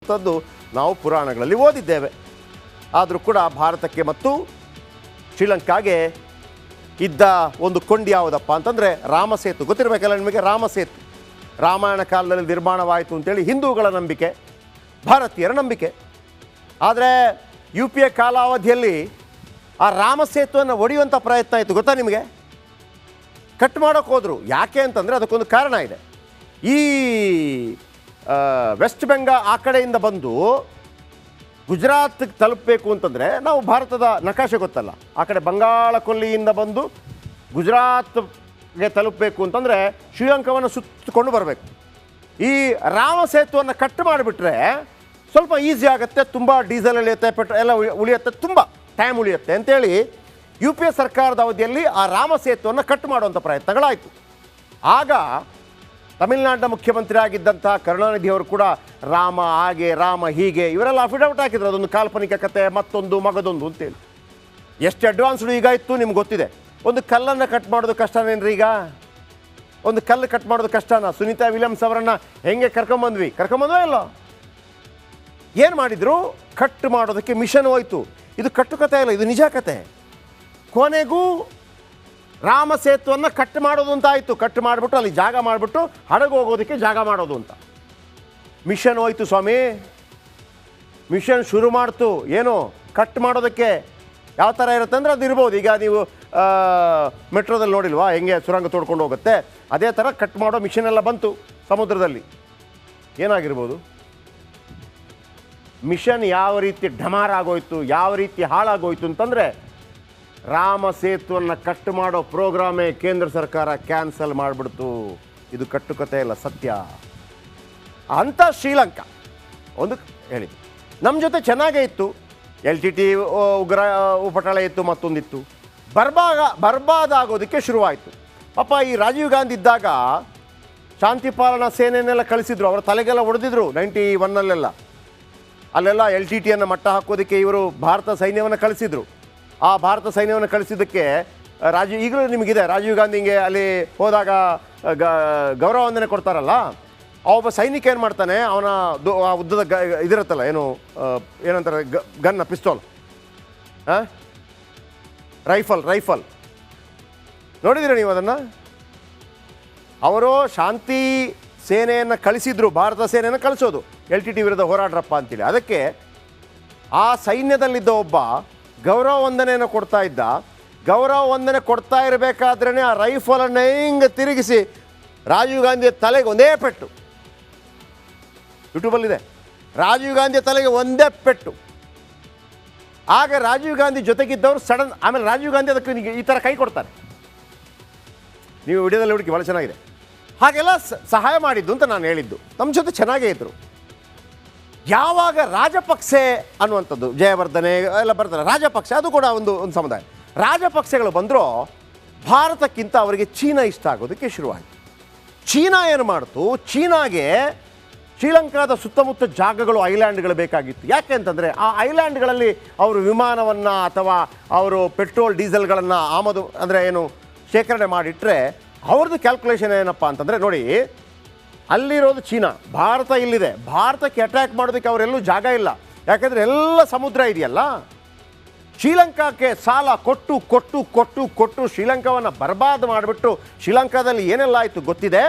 ಅನ್ನುವಂಥದ್ದು ನಾವು ಪುರಾಣಗಳಲ್ಲಿ ಓದಿದ್ದೇವೆ. ಆದರೂ ಕೂಡ ಭಾರತಕ್ಕೆ ಮತ್ತು ಶ್ರೀಲಂಕಾಗೆ ಇದ್ದ ಒಂದು ಕೊಂಡಿ ಯಾವುದಪ್ಪ ಅಂತಂದರೆ ರಾಮಸೇತು. ಗೊತ್ತಿರಬೇಕಲ್ಲ ನಿಮಗೆ, ರಾಮಸೇತು ರಾಮಾಯಣ ಕಾಲದಲ್ಲಿ ನಿರ್ಮಾಣವಾಯಿತು ಅಂತೇಳಿ ಹಿಂದೂಗಳ ನಂಬಿಕೆ, ಭಾರತೀಯರ ನಂಬಿಕೆ. ಆದರೆ ಯು ಪಿ ಎ ಕಾಲಾವಧಿಯಲ್ಲಿ ಆ ರಾಮಸೇತುವನ್ನು ಒಡೆಯುವಂಥ ಪ್ರಯತ್ನ ಆಯಿತು. ಗೊತ್ತಾ ನಿಮಗೆ? ಕಟ್ ಮಾಡೋಕ್ಕೆ ಹೋದರು. ಯಾಕೆ ಅಂತಂದರೆ ಅದಕ್ಕೊಂದು ಕಾರಣ ಇದೆ. ಈ ವೆಸ್ಟ್ ಬೆಂಗಾಲ್ ಆ ಕಡೆಯಿಂದ ಬಂದು ಗುಜರಾತ್ಗೆ ತಲುಪಬೇಕು ಅಂತಂದರೆ ನಾವು ಭಾರತದ ನಕಾಶೆ ಗೊತ್ತಲ್ಲ, ಆ ಕಡೆ ಬಂಗಾಳ ಕೊಲ್ಲಿಯಿಂದ ಬಂದು ಗುಜರಾತ್ಗೆ ತಲುಪಬೇಕು ಅಂತಂದರೆ ಶ್ರೀಲಂಕಾವನ್ನು ಸುತ್ತಕೊಂಡು ಬರಬೇಕು. ಈ ರಾಮಸೇತುವನ್ನು ಕಟ್ ಮಾಡಿಬಿಟ್ರೆ ಸ್ವಲ್ಪ ಈಸಿ ಆಗುತ್ತೆ, ತುಂಬ ಡೀಸೆಲ್ ಉಳಿಯುತ್ತೆ, ಪೆಟ್ರೋಲ್ ಎಲ್ಲ ಉಳಿಯುತ್ತೆ, ತುಂಬ ಟೈಮ್ ಉಳಿಯುತ್ತೆ ಅಂತೇಳಿ ಯು ಪಿ ಎ ಸರ್ಕಾರದ ಅವಧಿಯಲ್ಲಿ ಆ ರಾಮಸೇತುವನ್ನು ಕಟ್ ಮಾಡುವಂಥ ಪ್ರಯತ್ನಗಳಾಯಿತು. ಆಗ ತಮಿಳುನಾಡಿನ ಮುಖ್ಯಮಂತ್ರಿ ಆಗಿದ್ದಂಥ ಕರುಣಾನಿಧಿಯವರು ಕೂಡ ರಾಮ ಹಾಗೆ ರಾಮ ಹೀಗೆ ಇವರೆಲ್ಲ ಅಫಿಡವಿಟ್ ಹಾಕಿದ್ರು, ಅದೊಂದು ಕಾಲ್ಪನಿಕ ಕತೆ, ಮತ್ತೊಂದು ಮಗದೊಂದು ಅಂತೇಳಿ. ಎಷ್ಟು ಅಡ್ವಾನ್ಸ್ಡು ಈಗ ಇತ್ತು ನಿಮ್ಗೆ ಗೊತ್ತಿದೆ. ಒಂದು ಕಲ್ಲನ್ನು ಕಟ್ ಮಾಡೋದು ಕಷ್ಟನೇನ್ರಿ? ಈಗ ಒಂದು ಕಲ್ಲು ಕಟ್ ಮಾಡೋದು ಕಷ್ಟನಾ? ಸುನೀತಾ ವಿಲಿಯಮ್ಸ್ ಅವರನ್ನು ಹೆಂಗೆ ಕರ್ಕೊಂಬಂದ್ವಾ ಇಲ್ಲ? ಏನು ಮಾಡಿದರು? ಕಟ್ ಮಾಡೋದಕ್ಕೆ ಮಿಷನ್ ಹೋಯಿತು. ಇದು ಕಟ್ಟುಕತೆ ಇಲ್ಲ, ಇದು ನಿಜ ಕತೆ. ಕೊನೆಗೂ ರಾಮಸೇತುವನ್ನು ಕಟ್ ಮಾಡೋದು ಅಂತ ಆಯಿತು. ಕಟ್ ಮಾಡಿಬಿಟ್ಟು ಅಲ್ಲಿ ಜಾಗ ಮಾಡಿಬಿಟ್ಟು ಹಡಗು ಹೋಗೋದಕ್ಕೆ ಜಾಗ ಮಾಡೋದು ಅಂತ ಮಿಷನ್ ಹೋಯ್ತು ಸ್ವಾಮಿ. ಮಿಷನ್ ಶುರು ಮಾಡ್ತು. ಏನು ಕಟ್ ಮಾಡೋದಕ್ಕೆ ಯಾವ ಥರ ಇರುತ್ತೆ ಅಂದರೆ ಅದು ಇರ್ಬೋದು. ಈಗ ನೀವು ಮೆಟ್ರೋದಲ್ಲಿ ನೋಡಿಲ್ವಾ ಹೆಂಗೆ ಸುರಂಗ ತೋಡ್ಕೊಂಡು ಹೋಗುತ್ತೆ, ಅದೇ ಥರ ಕಟ್ ಮಾಡೋ ಮಿಷನ್ ಎಲ್ಲ ಬಂತು ಸಮುದ್ರದಲ್ಲಿ. ಏನಾಗಿರ್ಬೋದು? ಮಿಷನ್ ಯಾವ ರೀತಿ ಢಮಾರಾಗೋಯ್ತು, ಯಾವ ರೀತಿ ಹಾಳಾಗೋಯ್ತು ಅಂತಂದರೆ ರಾಮಸೇತುವನ್ನು ಕಟ್ ಮಾಡೋ ಪ್ರೋಗ್ರಾಮೇ ಕೇಂದ್ರ ಸರ್ಕಾರ ಕ್ಯಾನ್ಸಲ್ ಮಾಡಿಬಿಡ್ತು. ಇದು ಕಟ್ಟುಕತೆ ಇಲ್ಲ, ಸತ್ಯ. ಅಂಥ ಶ್ರೀಲಂಕಾ ಒಂದು ಹೇಳಿ ನಮ್ಮ ಜೊತೆ ಚೆನ್ನಾಗೇ ಇತ್ತು. LTT ಉಗ್ರ ಉಪಟಳ ಇತ್ತು, ಮತ್ತೊಂದಿತ್ತು. ಬರ್ಬಾದಾಗೋದಕ್ಕೆ ಶುರುವಾಯಿತು. ಪಾಪ ಈ ರಾಜೀವ್ ಗಾಂಧಿ ಇದ್ದಾಗ ಶಾಂತಿ ಪಾಲನಾ ಸೇನೆಯನ್ನೆಲ್ಲ ಕಳಿಸಿದ್ರು, ಅವರ ತಲೆಗೆಲ್ಲ ಹೊಡೆದಿದ್ರು 91ನಲ್ಲೆಲ್ಲ. ಅಲ್ಲೆಲ್ಲ LTTಯನ್ನು ಮಟ್ಟ ಹಾಕೋದಕ್ಕೆ ಇವರು ಭಾರತ ಸೈನ್ಯವನ್ನು ಕಳಿಸಿದರು. ಆ ಭಾರತ ಸೈನ್ಯವನ್ನು ಕಳಿಸಿದ್ದಕ್ಕೆ ಈಗಲೂ ನಿಮಗಿದೆ, ರಾಜೀವ್ ಗಾಂಧಿಗೆ ಅಲ್ಲಿ ಹೋದಾಗ ಗೌರವ ವಂದನೆ ಕೊಡ್ತಾರಲ್ಲ, ಆ ಒಬ್ಬ ಸೈನಿಕ ಏನು ಮಾಡ್ತಾನೆ, ಅವನ ಉದ್ದದ ಇದಿರುತ್ತಲ್ಲ, ಏನಂತಾರೆ ಗನ್ನ, ಪಿಸ್ತೂಲ್, ರೈಫಲ್ ನೋಡಿದ್ದೀರ ನೀವು ಅದನ್ನು? ಅವರು ಶಾಂತಿ ಸೇನೆಯನ್ನು ಕಳಿಸಿದ್ರು, ಭಾರತ ಸೇನೆಯನ್ನು ಕಳಿಸೋದು LTT ವಿರುದ್ಧ ಹೋರಾಡ್ರಪ್ಪ ಅಂತೇಳಿ. ಅದಕ್ಕೆ ಆ ಸೈನ್ಯದಲ್ಲಿದ್ದ ಒಬ್ಬ ಗೌರವ ವಂದನೆಯನ್ನು ಕೊಡ್ತಾ ಇದ್ದ. ಗೌರವ ವಂದನೆ ಕೊಡ್ತಾ ಇರಬೇಕಾದ್ರೇ ಆ ರೈಫಲನ್ನು ಹಿಂಗೆ ತಿರುಗಿಸಿ ರಾಜೀವ್ ಗಾಂಧಿಯ ತಲೆಗೆ ಒಂದೇ ಪೆಟ್ಟು. ಯೂಟ್ಯೂಬಲ್ಲಿದೆ, ರಾಜೀವ್ ಗಾಂಧಿಯ ತಲೆಗೆ ಒಂದೇ ಪೆಟ್ಟು. ಆಗ ರಾಜೀವ್ ಗಾಂಧಿ ಜೊತೆಗಿದ್ದವರು ಸಡನ್, ಆಮೇಲೆ ರಾಜೀವ್ ಗಾಂಧಿ ಅದಕ್ಕೆ ಈ ಥರ ಕೈ ಕೊಡ್ತಾರೆ. ನೀವು ವಿಡಿಯೋದಲ್ಲಿ ಹುಡುಕಿ, ಭಾಳ ಚೆನ್ನಾಗಿದೆ. ಹಾಗೆಲ್ಲ ಸಹಾಯ ಮಾಡಿದ್ದು ಅಂತ ನಾನು ಹೇಳಿದ್ದು. ನಮ್ಮ ಜೊತೆ ಚೆನ್ನಾಗೇ ಇದ್ದರು. ಯಾವಾಗ ರಾಜಪಕ್ಸೆ ಅನ್ನುವಂಥದ್ದು, ಜಯವರ್ಧನೆ ಎಲ್ಲ ಬರ್ತಾರೆ, ರಾಜಪಕ್ಸೆ ಅದು ಕೂಡ ಒಂದು ಸಮುದಾಯ. ರಾಜಪಕ್ಸೆಗಳು ಬಂದರೂ ಭಾರತಕ್ಕಿಂತ ಅವರಿಗೆ ಚೀನಾ ಇಷ್ಟ ಆಗೋದಕ್ಕೆ ಶುರುವಾಯಿತು. ಚೀನಾ ಏನು ಮಾಡ್ತು? ಚೀನಾಗೆ ಶ್ರೀಲಂಕಾದ ಸುತ್ತಮುತ್ತ ಜಾಗಗಳು, ಐಲ್ಯಾಂಡ್ಗಳು ಬೇಕಾಗಿತ್ತು. ಯಾಕೆ ಅಂತಂದರೆ ಆ ಐಲ್ಯಾಂಡ್ಗಳಲ್ಲಿ ಅವರು ವಿಮಾನವನ್ನು ಅಥವಾ ಅವರು ಪೆಟ್ರೋಲ್ ಡೀಸೆಲ್ಗಳನ್ನು ಆಮದು ಅಂದರೆ ಏನು ಶೇಖರಣೆ ಮಾಡಿಟ್ರೆ ಅವ್ರದ್ದು ಕ್ಯಾಲ್ಕುಲೇಷನ್ ಏನಪ್ಪ ಅಂತಂದರೆ, ನೋಡಿ ಅಲ್ಲಿರೋದು ಚೀನಾ, ಭಾರತ ಇಲ್ಲಿದೆ. ಭಾರತಕ್ಕೆ ಅಟ್ಯಾಕ್ ಮಾಡೋದಕ್ಕೆ ಅವರೆಲ್ಲೂ ಜಾಗ ಇಲ್ಲ, ಯಾಕೆಂದರೆ ಎಲ್ಲ ಸಮುದ್ರ ಇದೆಯಲ್ಲ. ಶ್ರೀಲಂಕಾಕ್ಕೆ ಸಾಲ ಕೊಟ್ಟು ಕೊಟ್ಟು ಕೊಟ್ಟು ಕೊಟ್ಟು ಶ್ರೀಲಂಕಾವನ್ನು ಬರ್ಬಾದ್ ಮಾಡಿಬಿಟ್ಟು ಶ್ರೀಲಂಕಾದಲ್ಲಿ ಏನೆಲ್ಲ ಆಯಿತು ಗೊತ್ತಿದೆ.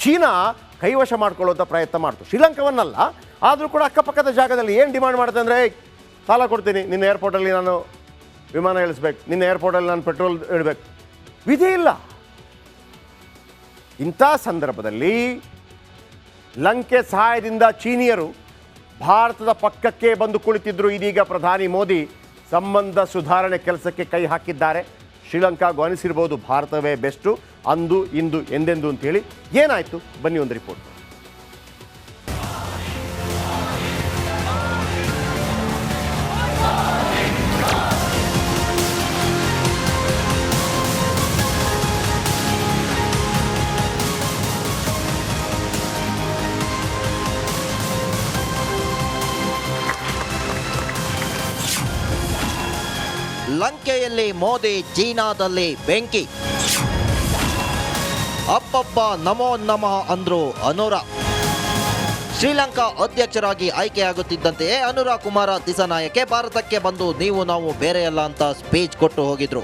ಚೀನಾ ಕೈವಶ ಮಾಡ್ಕೊಳ್ಳೋಂಥ ಪ್ರಯತ್ನ ಮಾಡ್ತು, ಶ್ರೀಲಂಕಾವನ್ನಲ್ಲ. ಆದರೂ ಕೂಡ ಅಕ್ಕಪಕ್ಕದ ಜಾಗದಲ್ಲಿ ಏನು ಡಿಮಾಂಡ್ ಮಾಡುತ್ತೆ ಅಂದರೆ, ಸಾಲ ಕೊಡ್ತೀನಿ, ನಿನ್ನ ಏರ್ಪೋರ್ಟಲ್ಲಿ ನಾನು ವಿಮಾನ ಇಳಿಸ್ಬೇಕು, ನಿನ್ನ ಏರ್ಪೋರ್ಟಲ್ಲಿ ನಾನು ಪೆಟ್ರೋಲ್ ಇಡಬೇಕು. ವಿಧಿ ಇಲ್ಲ. ಇಂಥ ಸಂದರ್ಭದಲ್ಲಿ ಲಂಕೆ ಸಹಾಯದಿಂದ ಚೀನಿಯರು ಭಾರತದ ಪಕ್ಕಕ್ಕೆ ಬಂದು ಕುಳಿತಿದ್ದರು. ಇದೀಗ ಪ್ರಧಾನಿ ಮೋದಿ ಸಂಬಂಧ ಸುಧಾರಣೆ ಕೆಲಸಕ್ಕೆ ಕೈ ಹಾಕಿದ್ದಾರೆ. ಶ್ರೀಲಂಕಾಗೂ ಅನಿಸಿರ್ಬೋದು ಭಾರತವೇ ಬೆಸ್ಟು, ಅಂದು ಇಂದು ಎಂದೆಂದು ಅಂತೇಳಿ. ಏನಾಯಿತು ಬನ್ನಿ ಒಂದು ರಿಪೋರ್ಟ್. ಲಂಕೆಯಲ್ಲಿ ಮೋದಿ, ಚೀನಾದಲ್ಲಿ ಬೆಂಕಿ. ಅಪ್ಪಪ್ಪ ನಮೋ ನಮಃ ಅಂದ್ರು ಅನುರ. ಶ್ರೀಲಂಕಾ ಅಧ್ಯಕ್ಷರಾಗಿ ಆಯ್ಕೆಯಾಗುತ್ತಿದ್ದಂತೆಯೇ ಅನುರಾ ಕುಮಾರ ದಿಸನಾಯಕೆ ಭಾರತಕ್ಕೆ ಬಂದು ನೀವು ನಾವು ಬೇರೆಯಲ್ಲ ಅಂತ ಸ್ಪೀಚ್ ಕೊಟ್ಟು ಹೋಗಿದ್ರು.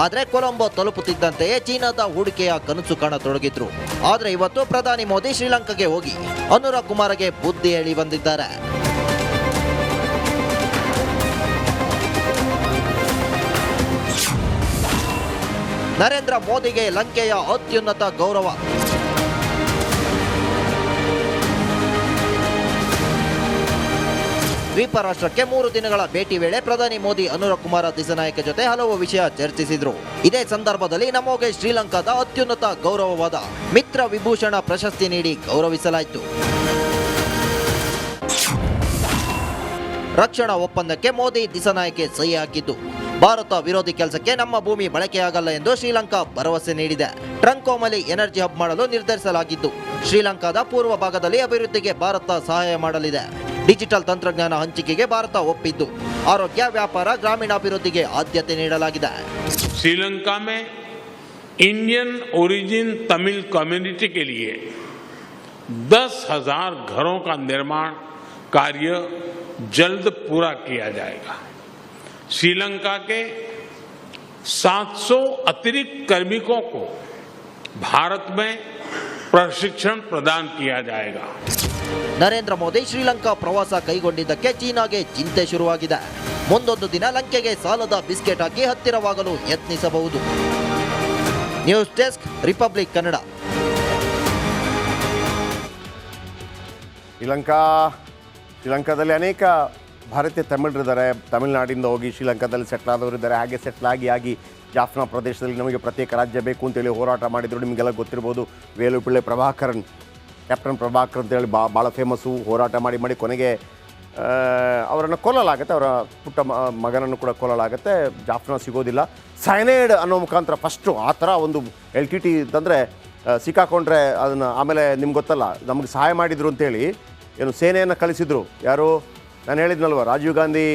ಆದರೆ ಕೊಲಂಬೋ ತಲುಪುತ್ತಿದ್ದಂತೆಯೇ ಚೀನಾದ ಹೂಡಿಕೆಯ ಕನಸು ಕಾಣತೊಡಗಿದ್ರು. ಆದರೆ ಇವತ್ತು ಪ್ರಧಾನಿ ಮೋದಿ ಶ್ರೀಲಂಕಾಗೆ ಹೋಗಿ ಅನುರಾ ಕುಮಾರಗೆ ಬುದ್ಧಿ ಹೇಳಿ ಬಂದಿದ್ದಾರೆ. ನರೇಂದ್ರ ಮೋದಿಗೆ ಲಂಕೆಯ ಅತ್ಯುನ್ನತ ಗೌರವ. ದ್ವೀಪ ರಾಷ್ಟ್ರಕ್ಕೆ 3 ದಿನಗಳ ಭೇಟಿ ವೇಳೆ ಪ್ರಧಾನಿ ಮೋದಿ ಅನುರಾ ಕುಮಾರ ದಿಸನಾಯಕ ಜೊತೆ ಹಲವು ವಿಷಯ ಚರ್ಚಿಸಿದ್ರು. ಇದೇ ಸಂದರ್ಭದಲ್ಲಿ ನಮೋಗೆ ಶ್ರೀಲಂಕಾದ ಅತ್ಯುನ್ನತ ಗೌರವವಾದ ಮಿತ್ರ ವಿಭೂಷಣ ಪ್ರಶಸ್ತಿ ನೀಡಿ ಗೌರವಿಸಲಾಯಿತು. ರಕ್ಷಣಾ ಒಪ್ಪಂದಕ್ಕೆ ಮೋದಿ ದಿಸನಾಯಕೆ ಸಹಿ ಹಾಕಿದ್ದು. ಭಾರತ ವಿರೋಧಿ ಕೆಲಸಕ್ಕೆ ನಮ್ಮ ಭೂಮಿ ಬಳಕೆಯಾಗಲ್ಲ ಎಂದು ಶ್ರೀಲಂಕಾ ಭರವಸೆ ನೀಡಿದೆ. ಟ್ರಂಕೋಮಲಿ ಎನರ್ಜಿ ಹಬ್ ಮಾಡಲು ನಿರ್ಧರಿಸಲಾಗಿದ್ದು, ಶ್ರೀಲಂಕಾದ ಪೂರ್ವ ಭಾಗದಲ್ಲಿ ಅಭಿವೃದ್ಧಿಗೆ ಭಾರತ ಸಹಾಯ ಮಾಡಲಿದೆ. ಡಿಜಿಟಲ್ ತಂತ್ರಜ್ಞಾನ ಹಂಚಿಕೆಗೆ ಭಾರತ ಒಪ್ಪಿದ್ದು, ಆರೋಗ್ಯ, ವ್ಯಾಪಾರ, ಗ್ರಾಮೀಣಾಭಿವೃದ್ಧಿಗೆ ಆದ್ಯತೆ ನೀಡಲಾಗಿದೆ. श्रीलंका में इंडियन ओरिजिन तमिल कम्युनिटी के लिए 10,000 घरों का निर्माण कार्य जल्द पूरा किया जाएगा. श्रीलंका के 700 अतिरिक्त कार्मिकों को भारत में प्रशिक्षण प्रदान किया जाएगा. ನರೇಂದ್ರ ಮೋದಿ ಶ್ರೀಲಂಕಾ ಪ್ರವಾಸ ಕೈಗೊಂಡಿದ್ದಕ್ಕೆ ಚೀನಾಗೆ ಚಿಂತೆ ಶುರುವಾಗಿದೆ. ಮುಂದೊಂದು ದಿನ ಲಂಕೆಗೆ ಸಾಲದ ಬಿಸ್ಕೆಟ್ ಹಾಕಿ ಹತ್ತಿರವಾಗಲು ಯತ್ನಿಸಬಹುದು. News desk, Republic Kannada. ಶ್ರೀಲಂಕಾದಲ್ಲಿ ಅನೇಕ ಭಾರತೀಯ ತಮಿಳರಿದ್ದಾರೆ. ತಮಿಳುನಾಡಿಂದ ಹೋಗಿ ಶ್ರೀಲಂಕಾದಲ್ಲಿ ಸೆಟ್ಲ್ ಆದವರಿದ್ದಾರೆ. ಹಾಗೆ ಸೆಟ್ಲ್ ಆಗಿ ಜಾಫ್ನಾ ಪ್ರದೇಶದಲ್ಲಿ ನಮಗೆ ಪ್ರತ್ಯೇಕ ರಾಜ್ಯ ಬೇಕು ಅಂತೇಳಿ ಹೋರಾಟ ಮಾಡಿದರು. ನಿಮಗೆಲ್ಲ ಗೊತ್ತಿರ್ಬೋದು. ವೇಲುಪಿಳ್ಳೆ ಪ್ರಭಾಕರನ್, ಕ್ಯಾಪ್ಟನ್ ಪ್ರಭಾಕರ್ ಅಂತೇಳಿ ಭಾಳ ಫೇಮಸ್ಸು. ಹೋರಾಟ ಮಾಡಿ ಕೊನೆಗೆ ಅವರನ್ನು ಕೊಲ್ಲಲಾಗುತ್ತೆ. ಅವರ ಪುಟ್ಟ ಮಗನನ್ನು ಕೂಡ ಕೊಲ್ಲಲಾಗುತ್ತೆ. ಜಾಫ್ನಾ ಸಿಗೋದಿಲ್ಲ. ಸೈನೈಡ್ ಅನ್ನೋ ಮುಖಾಂತರ ಫಸ್ಟು ಆ ಥರ ಒಂದು LTT ಅಂತಂದರೆ ಸಿಕ್ಕಾಕೊಂಡ್ರೆ ಅದನ್ನು ಆಮೇಲೆ ನಿಮ್ಗೆ ಗೊತ್ತಲ್ಲ, ನಮಗೆ ಸಹಾಯ ಮಾಡಿದರು ಅಂತೇಳಿ ಏನು ಸೇನೆಯನ್ನು ಕಳಿಸಿದರು. ಯಾರು ನಾನು ಹೇಳಿದ್ನಲ್ವ, ರಾಜೀವ್ ಗಾಂಧಿ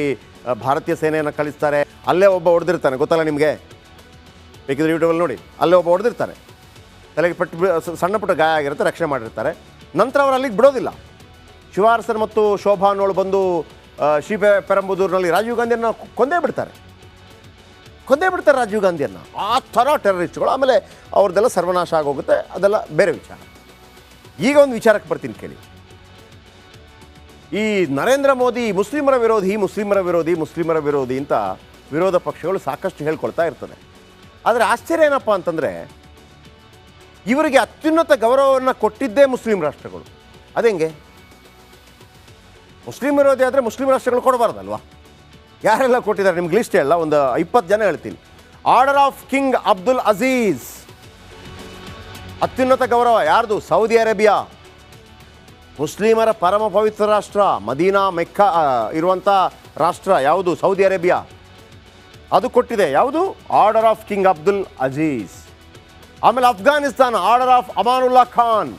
ಭಾರತೀಯ ಸೇನೆಯನ್ನು ಕಳಿಸ್ತಾರೆ. ಅಲ್ಲೇ ಒಬ್ಬ ಹೊಡೆದಿರ್ತಾನೆ, ಗೊತ್ತಲ್ಲ ನಿಮಗೆ, ಬೇಕಿದ್ರೆ ಯೂಟ್ಯೂಬಲ್ಲಿ ನೋಡಿ. ಅಲ್ಲೇ ಒಬ್ಬ ಹೊಡೆದಿರ್ತಾರೆ, ತಲೆಗೆ ಸಣ್ಣ ಪುಟ್ಟ ಗಾಯ ಆಗಿರುತ್ತೆ, ರಕ್ಷಣೆ ಮಾಡಿರ್ತಾರೆ. ನಂತರ ಅವರು ಅಲ್ಲಿಗೆ ಬಿಡೋದಿಲ್ಲ. ಶಿವಾರಸನ್ ಮತ್ತು ಶೋಭಾ ಅನ್ನೋಳು ಬಂದು ಶ್ರೀಪೆರಂಬುದೂರಿನಲ್ಲಿ ರಾಜೀವ್ ಗಾಂಧಿಯನ್ನು ಕೊಂದೇ ಬಿಡ್ತಾರೆ ರಾಜೀವ್ ಗಾಂಧಿಯನ್ನು. ಆ ಥರ ಟೆರರಿಸ್ಟ್ಗಳು. ಆಮೇಲೆ ಅವ್ರದ್ದೆಲ್ಲ ಸರ್ವನಾಶ ಆಗೋಗುತ್ತೆ. ಅದೆಲ್ಲ ಬೇರೆ ವಿಚಾರ. ಈಗ ಒಂದು ವಿಚಾರಕ್ಕೆ ಬರ್ತೀನಿ ಕೇಳಿ. ಈ ನರೇಂದ್ರ ಮೋದಿ ಮುಸ್ಲಿಮರ ವಿರೋಧಿ ಅಂತ ವಿರೋಧ ಪಕ್ಷಗಳು ಸಾಕಷ್ಟು ಹೇಳ್ಕೊಳ್ತಾ ಇರ್ತದೆ. ಆದರೆ ಆಶ್ಚರ್ಯ ಏನಪ್ಪ ಅಂತಂದರೆ, ಇವರಿಗೆ ಅತ್ಯುನ್ನತ ಗೌರವವನ್ನು ಕೊಟ್ಟಿದ್ದೇ ಮುಸ್ಲಿಂ ರಾಷ್ಟ್ರಗಳು. ಅದೆಂಗೆ? ಮುಸ್ಲಿಂ ವಿರೋಧಿ ಆದರೆ ಮುಸ್ಲಿಂ ರಾಷ್ಟ್ರಗಳು ಕೊಡಬಾರ್ದಲ್ವಾ? ಯಾರೆಲ್ಲ ಕೊಟ್ಟಿದ್ದಾರೆ ನಿಮ್ಗೆ ಲಿಸ್ಟ್ ಹೇಳಲ್ಲ, ಒಂದು 20 ಜನ ಹೇಳ್ತೀನಿ. Order of king Abdul Aziz, ಅತ್ಯುನ್ನತ ಗೌರವ ಯಾರ್ದು? Saudi Arabia. ಮುಸ್ಲಿಮರ ಪರಮ ಪವಿತ್ರ ರಾಷ್ಟ್ರ, ಮದೀನಾ ಮೆಕ್ಕಾ ಇರುವಂಥ ರಾಷ್ಟ್ರ ಯಾವುದು? Saudi Arabia. ಅದು ಕೊಟ್ಟಿದೆ. ಯಾವುದು? Order of king Abdul Aziz. ಆಮೇಲೆ Afghanistan, order of Amanullah Khan.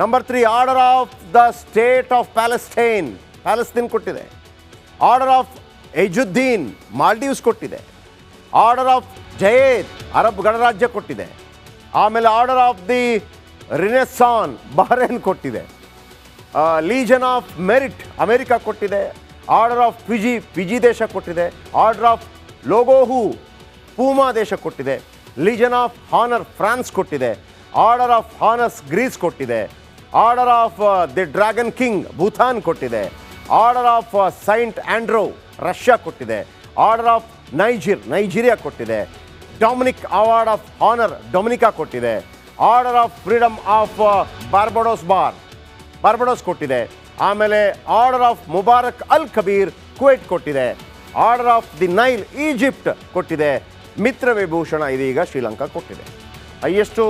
Number 3, order of the state of Palestine ಕೊಟ್ಟಿದೆ. ಆರ್ಡರ್ ಆಫ್ ಎಜುದ್ದೀನ್, ಮಾಲ್ಡೀವ್ಸ್ ಕೊಟ್ಟಿದೆ. ಆರ್ಡರ್ ಆಫ್ ಜಯೇದ್, ಅರಬ್ ಗಣರಾಜ್ಯ ಕೊಟ್ಟಿದೆ. ಆಮೇಲೆ order of the Renaissance, Bahrain ಕೊಟ್ಟಿದೆ. ಲೀಜನ್ ಆಫ್ ಮೆರಿಟ್, ಅಮೆರಿಕ ಕೊಟ್ಟಿದೆ. ಆರ್ಡರ್ ಆಫ್ ಫಿಜಿ ದೇಶ ಕೊಟ್ಟಿದೆ. ಆರ್ಡರ್ ಆಫ್ ಲೋಗೋಹು, ಪೂಮಾ ದೇಶ ಕೊಟ್ಟಿದೆ. ಲೀಜನ್ ಆಫ್ ಹಾನರ್, ಫ್ರಾನ್ಸ್ ಕೊಟ್ಟಿದೆ. ಆರ್ಡರ್ ಆಫ್ ಹಾನರ್ಸ್, ಗ್ರೀಸ್ ಕೊಟ್ಟಿದೆ. Order of the dragon king, Bhutan ಕೊಟ್ಟಿದೆ. Order of saint Andrew, Russia ಕೊಟ್ಟಿದೆ. ಆರ್ಡರ್ ಆಫ್ ನೈಜೀರಿಯಾ ಕೊಟ್ಟಿದೆ. Dominic award of honour, Dominica ಕೊಟ್ಟಿದೆ. Order of freedom of Barbados ಕೊಟ್ಟಿದೆ. ಆಮೇಲೆ order of Mubarak al Kabeer, Kuwait ಕೊಟ್ಟಿದೆ. Order of the Nile, Egypt ಕೊಟ್ಟಿದೆ. ಮಿತ್ರ ವಿಭೂಷಣ ಇದೀಗ ಶ್ರೀಲಂಕಾ ಕೊಟ್ಟಿದೆ. ಹೈಯೆಸ್ಟು